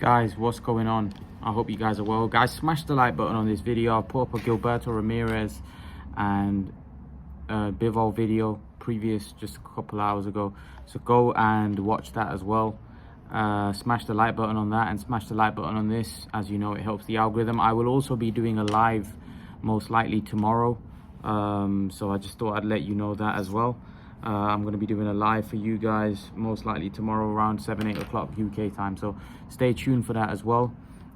Guys, what's going on? I hope you guys are well. Guys, smash the like button on this video. I put up a Gilberto Ramirez and Bivol video previous just a couple hours ago, so go and watch that as well. Smash the like button on that and smash the like button on this. As you know, it helps the algorithm. I will also be doing a live most likely tomorrow, so I just thought I'd let you know that as well. I'm going to be doing a live for you guys most likely tomorrow around 7-8 o'clock UK time, so stay tuned for that as well.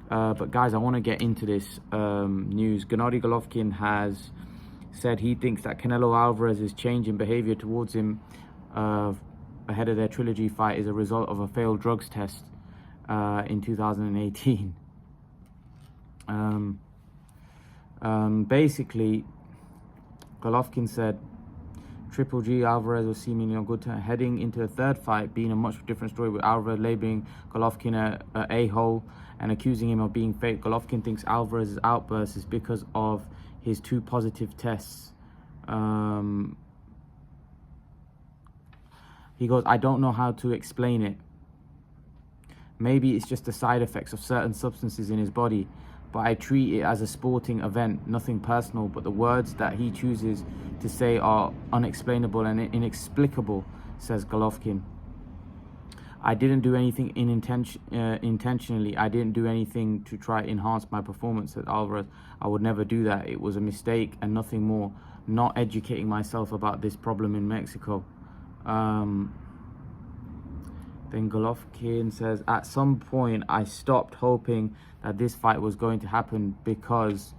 But guys, I want to get into this news. Gennady Golovkin has said he thinks that Canelo Alvarez's change in behavior towards him ahead of their trilogy fight is a result of a failed drugs test in 2018. Basically, Golovkin said Triple G Alvarez was seemingly on good terms heading into a third fight, being a much different story, with Alvarez labeling Golovkin a a-hole and accusing him of being fake. Golovkin thinks Alvarez's outburst is because of his 2 positive tests. He goes, I don't know how to explain it. Maybe it's just the side effects of certain substances in his body, but I treat it as a sporting event, nothing personal. But the words that he chooses to say are unexplainable and inexplicable, says Golovkin. I didn't do anything intentionally. I didn't do anything to try to enhance my performance, said Alvarez. I would never do that. It was a mistake and nothing more. Not educating myself about this problem in Mexico. Then Golovkin says, at some point I stopped hoping that this fight was going to happen because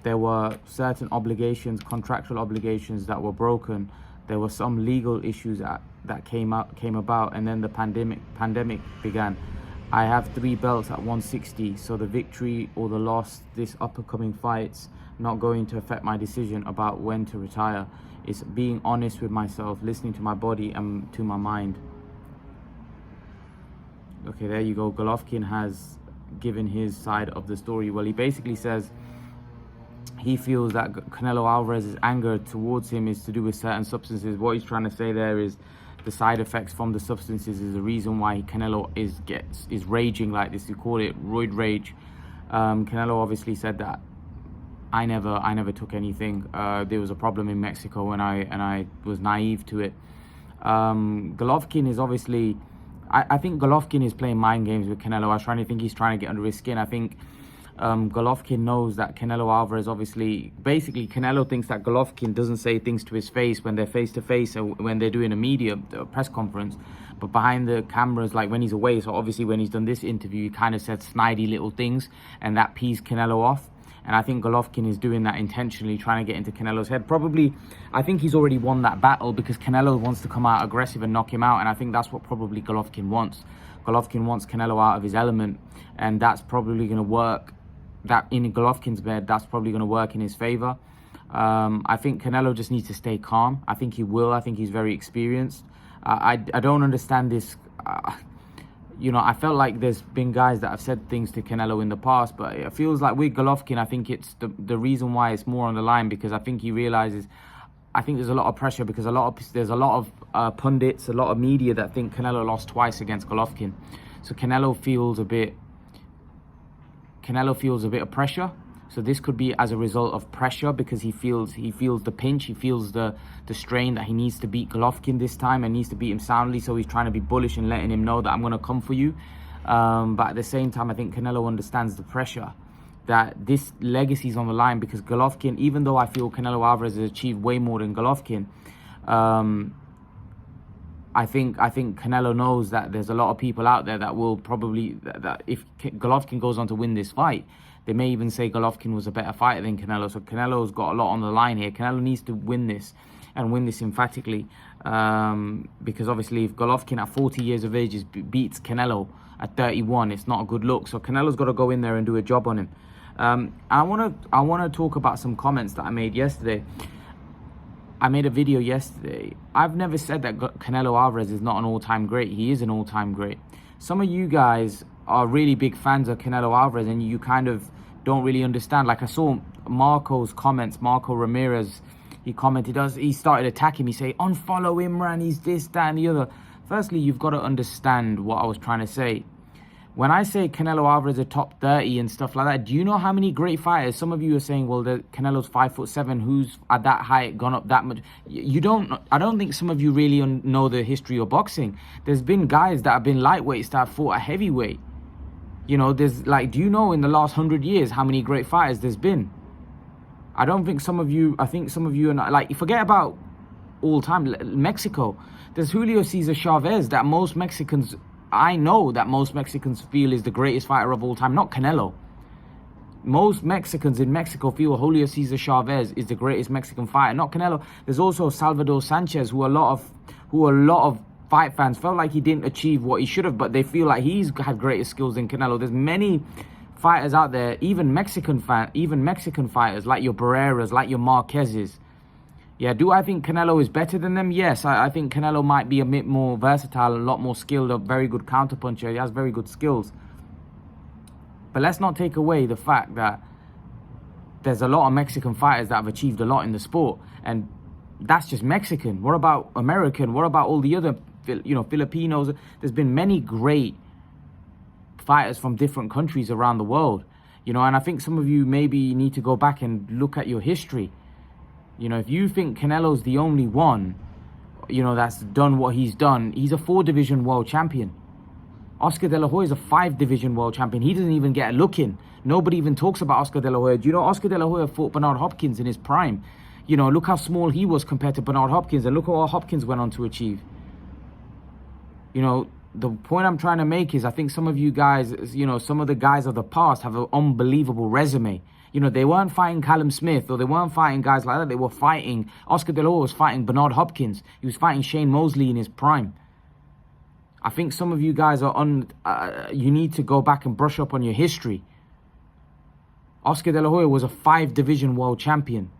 there were certain obligations, contractual obligations that were broken. There were some legal issues that came about, and then the pandemic began. I have 3 belts at 160, so the victory or the loss this upcoming fight's not going to affect my decision about when to retire. It's being honest with myself, listening to my body and to my mind. Okay, there you go. Golovkin has given his side of the story. Well, he basically says he feels that Canelo Alvarez's anger towards him is to do with certain substances. What he's trying to say there is the side effects from the substances is the reason why Canelo is raging like this. You call it roid rage. Canelo obviously said that I never took anything. There was a problem in Mexico and I was naive to it. Golovkin is obviously, I think Golovkin is playing mind games with Canelo. I was trying to think he's trying to get under his skin. I think Golovkin knows that Canelo Alvarez obviously, basically Canelo thinks that Golovkin doesn't say things to his face when they're face to face or when they're doing a press conference, but behind the cameras, like when he's away. So obviously when he's done this interview, he kind of said snidey little things and that pees Canelo off. And I think Golovkin is doing that intentionally, trying to get into Canelo's head. Probably, I think he's already won that battle because Canelo wants to come out aggressive and knock him out. And I think that's what probably Golovkin wants. Golovkin wants Canelo out of his element. And that's probably going to work. That in Golovkin's bed, that's probably going to work in his favor. I think Canelo just needs to stay calm. I think he will. I think he's very experienced. I don't understand this. You know, I felt like there's been guys that have said things to Canelo in the past, but it feels like with Golovkin, I think it's the reason why it's more on the line, because I think he realizes, I think there's a lot of pressure because there's a lot of pundits, a lot of media that think Canelo lost twice against Golovkin. So Canelo feels a bit of pressure. So this could be as a result of pressure because he feels the pinch, he feels the strain that he needs to beat Golovkin this time and needs to beat him soundly. So he's trying to be bullish and letting him know that I'm going to come for you. But at the same time, I think Canelo understands the pressure that this legacy is on the line, because Golovkin, even though I feel Canelo Alvarez has achieved way more than Golovkin, I think Canelo knows that there's a lot of people out there that will probably, that if Golovkin goes on to win this fight, they may even say Golovkin was a better fighter than Canelo. So Canelo's got a lot on the line here. Canelo needs to win this and win this emphatically, because obviously if Golovkin at 40 years of age beats Canelo at 31, it's not a good look. So Canelo's got to go in there and do a job on him. I want to talk about some comments that I made yesterday. I made a video yesterday. I've never said that Canelo Alvarez is not an all-time great. He is an all-time great. Some of you guys are really big fans of Canelo Alvarez and you kind of don't really understand. Like I saw Marco's comments, Marco Ramirez, he commented, he started attacking me, say, unfollow Imran, he's this, that and the other. Firstly, you've got to understand what I was trying to say. when I say Canelo Alvarez is top 30 and stuff like that, do you know how many great fighters? Some of you are saying, well, Canelo's 5'7", who's at that height gone up that much? You don't. I don't think some of you really know the history of boxing. There's been guys that have been lightweights that have fought a heavyweight. You know, there's like, do you know in the last 100 years how many great fighters there's been? I don't think some of you. I think some of you are not, like, forget about all time. Mexico, there's Julio Cesar Chavez that most Mexicans. I know that most Mexicans feel is the greatest fighter of all time, not Canelo. Most Mexicans in Mexico feel Julio Cesar Chavez is the greatest Mexican fighter, not Canelo. There's also Salvador Sanchez, who a lot of fight fans felt like he didn't achieve what he should have, but they feel like he's had greater skills than Canelo. There's many fighters out there, even Mexican fighters like your Barreras, like your Marquezes. Yeah, do I think Canelo is better than them? Yes, I think Canelo might be a bit more versatile, a lot more skilled, a very good counterpuncher. He has very good skills. But let's not take away the fact that there's a lot of Mexican fighters that have achieved a lot in the sport. And that's just Mexican. What about American? What about all the other, Filipinos? There's been many great fighters from different countries around the world. And I think some of you maybe need to go back and look at your history. If you think Canelo's the only one, that's done what he's done, he's a 4-division world champion. Oscar De La Hoya is a 5-division world champion. He doesn't even get a look in. Nobody even talks about Oscar De La Hoya. Do you know Oscar De La Hoya fought Bernard Hopkins in his prime? Look how small he was compared to Bernard Hopkins, and look what Hopkins went on to achieve. The point I'm trying to make is I think some of you guys, some of the guys of the past have an unbelievable resume. They weren't fighting Callum Smith, or they weren't fighting guys like that. They were fighting, Oscar De La Hoya was fighting Bernard Hopkins. He was fighting Shane Mosley in his prime. I think some of you guys you need to go back and brush up on your history. Oscar De La Hoya was a 5-division world champion.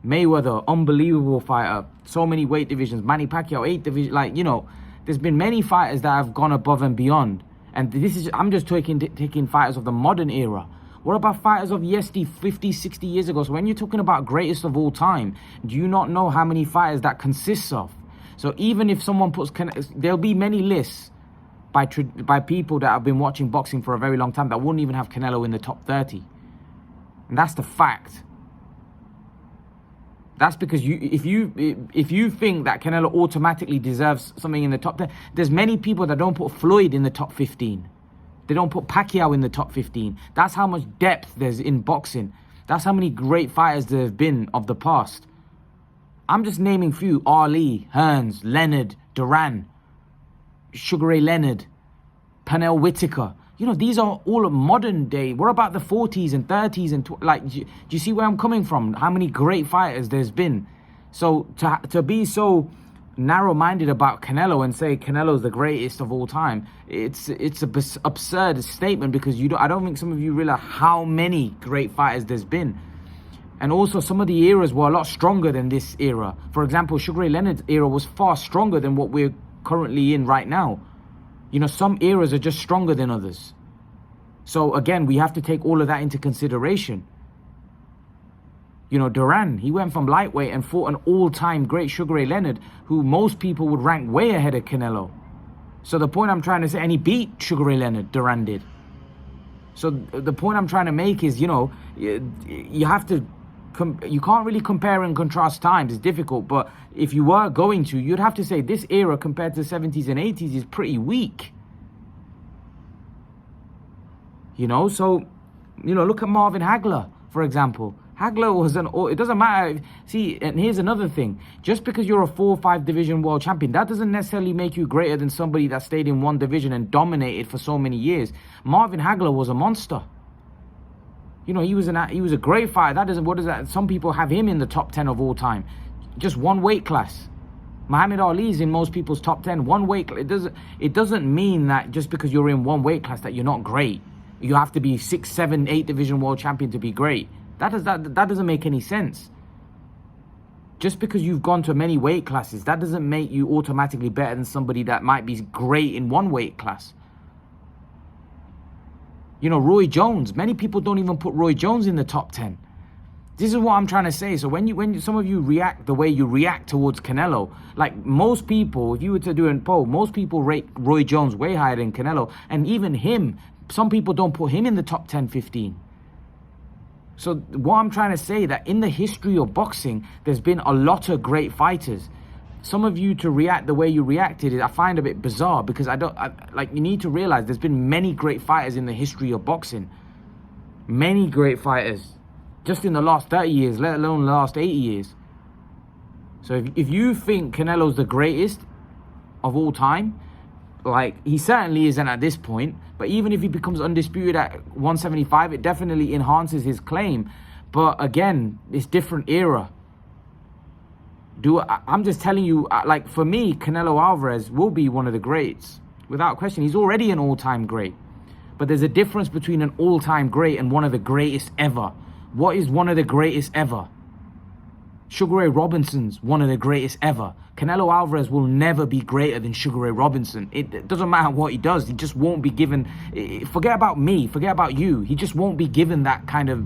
Mayweather, unbelievable fighter. So many weight divisions. Manny Pacquiao, 8 divisions. There's been many fighters that have gone above and beyond. And I'm just taking fighters of the modern era. What about fighters of yesterday, 50, 60 years ago? So when you're talking about greatest of all time, do you not know how many fighters that consists of? So even if someone puts, there'll be many lists by people that have been watching boxing for a very long time that wouldn't even have Canelo in the top 30. And that's the fact. That's because if you think that Canelo automatically deserves something in the top 10, there's many people that don't put Floyd in the top 15. They don't put Pacquiao in the top 15. That's how much depth there's in boxing. That's how many great fighters there have been of the past. I'm just naming few. Ali, Hearns, Leonard, Duran, Sugar Ray Leonard, Pernell Whitaker. These are all modern day. What about the 40s and 30s? And do you see where I'm coming from? How many great fighters there's been? So to be so narrow-minded about Canelo and say Canelo's the greatest of all time, it's an absurd statement, because I don't think some of you realize how many great fighters there's been. And also some of the eras were a lot stronger than this era. For example, Sugar Ray Leonard's era was far stronger than what we're currently in right now. Some eras are just stronger than others. So again, we have to take all of that into consideration. Duran, he went from lightweight and fought an all-time great Sugar Ray Leonard, who most people would rank way ahead of Canelo. So the point I'm trying to say, and he beat Sugar Ray Leonard, Duran did. So the point I'm trying to make is, you have to, you can't really compare and contrast times. It's difficult, but if you were going to, you'd have to say this era compared to the 70s and 80s is pretty weak. So, look at Marvin Hagler, for example. Hagler was it doesn't matter. See, and here's another thing. Just because you're a 4 or 5 division world champion, that doesn't necessarily make you greater than somebody that stayed in one division and dominated for so many years. Marvin Hagler was a monster. He was a great fighter. What is that? Some people have him in the top 10 of all time. Just one weight class. Muhammad Ali's in most people's top 10. One weight. It doesn't mean that just because you're in one weight class that you're not great. You have to be 6, 7, 8 division world champion to be great. That doesn't make any sense. Just because you've gone to many weight classes, that doesn't make you automatically better than somebody that might be great in one weight class. Roy Jones. Many people don't even put Roy Jones in the top 10. This is what I'm trying to say. So when some of you react the way you react towards Canelo, like most people, if you were to do a poll, most people rate Roy Jones way higher than Canelo. And even him, some people don't put him in the top 10, 15. So what I'm trying to say, that in the history of boxing, there's been a lot of great fighters. Some of you to react the way you reacted, I find a bit bizarre, because you need to realize there's been many great fighters in the history of boxing. Many great fighters. Just in the last 30 years, let alone the last 80 years. So if you think Canelo's the greatest of all time, like, he certainly isn't at this point, but even if he becomes undisputed at 175, it definitely enhances his claim. But again, it's different era. I'm just telling you, like, for me, Canelo Alvarez will be one of the greats, without question. He's already an all-time great. But there's a difference between an all-time great and one of the greatest ever. What is one of the greatest ever? Sugar Ray Robinson's one of the greatest ever. Canelo Alvarez will never be greater than Sugar Ray Robinson. It doesn't matter what he does. He just won't be given... Forget about me. Forget about you. He just won't be given that kind of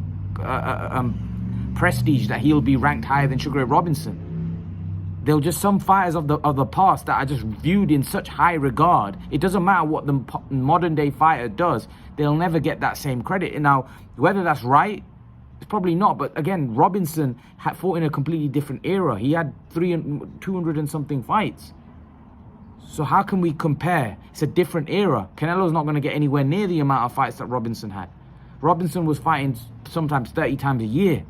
prestige that he'll be ranked higher than Sugar Ray Robinson. There were just some fighters of the past that are just viewed in such high regard. It doesn't matter what the modern day fighter does. They'll never get that same credit. And now, whether that's right, it's probably not. But again, Robinson had fought in a completely different era. He had 200 and something fights. So how can we compare? It's a different era. Canelo's not going to get anywhere near the amount of fights that Robinson had. Robinson was fighting sometimes 30 times a year.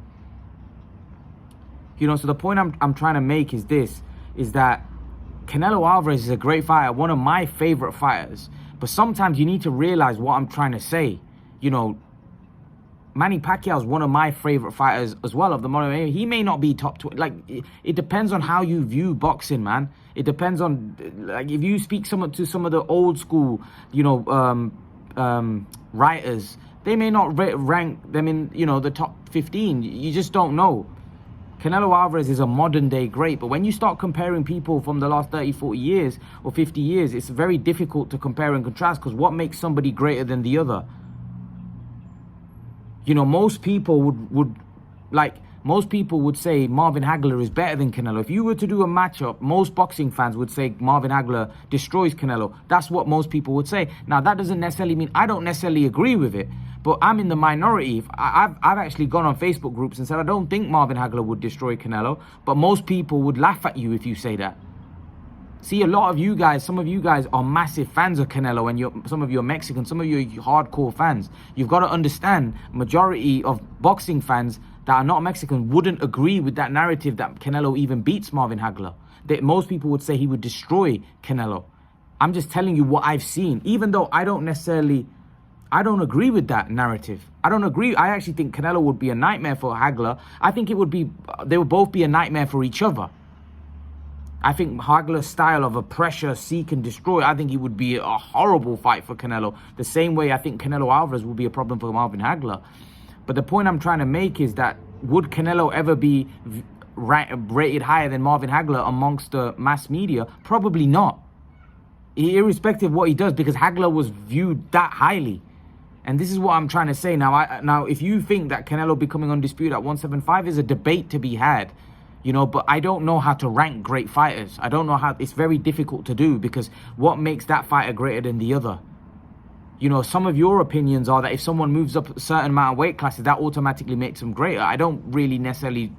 You know, so the point I'm trying to make is this, is that Canelo Alvarez is a great fighter, one of my favorite fighters. But sometimes you need to realize what I'm trying to say. You know, Manny Pacquiao is one of my favorite fighters as well of the modern era. He may not be top 20. Like, it depends on how you view boxing, man. It depends on, like, if you speak to some of the old school, you know, writers, they may not rank them in, you know, the top 15. You just don't know. Canelo Alvarez is a modern day great, but when you start comparing people from the last 30, 40 years or 50 years, it's very difficult to compare and contrast, because what makes somebody greater than the other? You know, most people would say Marvin Hagler is better than Canelo. If you were to do a matchup, most boxing fans would say Marvin Hagler destroys Canelo. That's what most people would say. Now, that doesn't necessarily mean I don't necessarily agree with it, but I'm in the minority. I've actually gone on Facebook groups and said I don't think Marvin Hagler would destroy Canelo, but most people would laugh at you if you say that. See, a lot of you guys, some of you guys are massive fans of Canelo, and some of you are Mexican, some of you are hardcore fans. You've got to understand, majority of boxing fans that are not Mexican wouldn't agree with that narrative that Canelo even beats Marvin Hagler. Most people would say he would destroy Canelo. I'm just telling you what I've seen, even though I don't agree with that narrative. I don't agree. I actually think Canelo would be a nightmare for Hagler. I think they would both be a nightmare for each other. I think Hagler's style of a pressure, seek and destroy, I think it would be a horrible fight for Canelo. The same way I think Canelo Alvarez will be a problem for Marvin Hagler. But the point I'm trying to make is that, would Canelo ever be rated higher than Marvin Hagler amongst the mass media? Probably not. Irrespective of what he does, because Hagler was viewed that highly. And this is what I'm trying to say. Now, if you think that Canelo becoming undisputed at 175 is a debate to be had, you know, but I don't know how to rank great fighters. I don't know how. It's very difficult to do, because what makes that fighter greater than the other? You know, some of your opinions are that if someone moves up a certain amount of weight classes, that automatically makes them greater. I don't really necessarily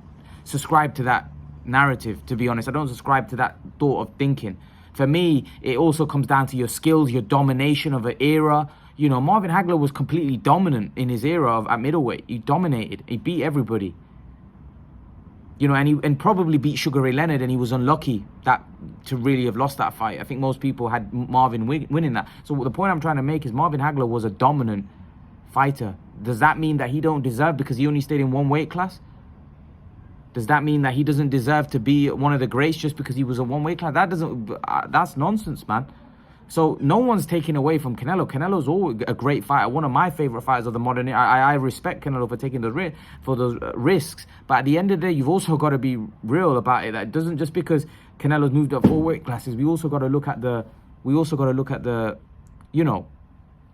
subscribe to that narrative, to be honest. I don't subscribe to that thought of thinking. For me, it also comes down to your skills, your domination of an era. You know, Marvin Hagler was completely dominant in his era at middleweight. He dominated. He beat everybody. You know, and probably beat Sugar Ray Leonard, and he was unlucky to really have lost that fight. I think most people had Marvin winning that. So the point I'm trying to make is Marvin Hagler was a dominant fighter. Does that mean that he don't deserve because he only stayed in one weight class? Does that mean that he doesn't deserve to be one of the greats just because he was in one weight class? That's nonsense, man. So no one's taking away from Canelo. Canelo's always a great fighter, one of my favorite fighters of the modern era. I respect Canelo for taking those risks. But at the end of the day, you've also got to be real about it. That it doesn't just because Canelo's moved up 4 weight classes. We also got to look at the. You know,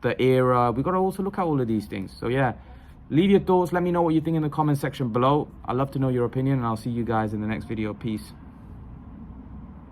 the era. We got to also look at all of these things. So yeah, Leave your thoughts. Let me know what you think in the comment section below. I'd love to know your opinion, and I'll see you guys in the next video. Peace.